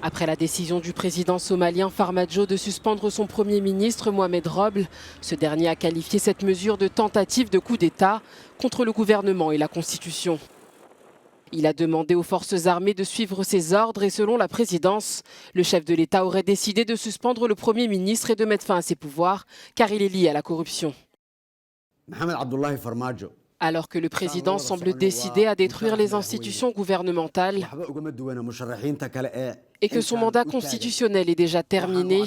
Après la décision du président somalien Farmajo de suspendre son Premier ministre Mohamed Roble, ce dernier a qualifié cette mesure de tentative de coup d'État contre le gouvernement et la Constitution. Il a demandé aux forces armées de suivre ses ordres et selon la présidence, le chef de l'État aurait décidé de suspendre le Premier ministre et de mettre fin à ses pouvoirs car il est lié à la corruption. Alors que le président semble décidé à détruire les institutions gouvernementales et que son mandat constitutionnel est déjà terminé,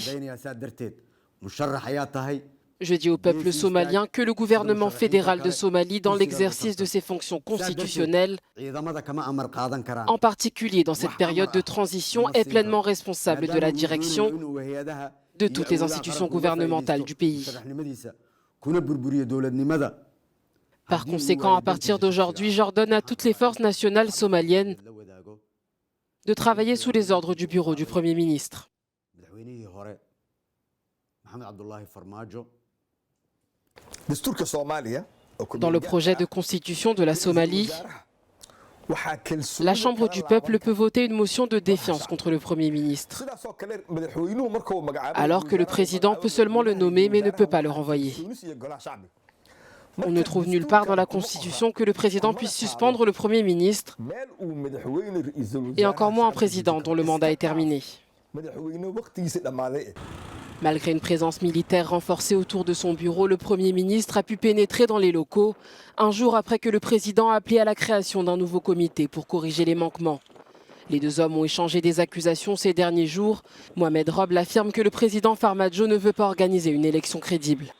je dis au peuple somalien que le gouvernement fédéral de Somalie, dans l'exercice de ses fonctions constitutionnelles, en particulier dans cette période de transition, est pleinement responsable de la direction de toutes les institutions gouvernementales du pays. Par conséquent, à partir d'aujourd'hui, j'ordonne à toutes les forces nationales somaliennes de travailler sous les ordres du bureau du Premier ministre. Dans le projet de constitution de la Somalie, la Chambre du peuple peut voter une motion de défiance contre le Premier ministre, alors que le président peut seulement le nommer mais ne peut pas le renvoyer. On ne trouve nulle part dans la Constitution que le président puisse suspendre le Premier ministre, et encore moins un président dont le mandat est terminé. Malgré une présence militaire renforcée autour de son bureau, le Premier ministre a pu pénétrer dans les locaux, un jour après que le président a appelé à la création d'un nouveau comité pour corriger les manquements. Les deux hommes ont échangé des accusations ces derniers jours. Mohamed Roble affirme que le président Farmajo ne veut pas organiser une élection crédible.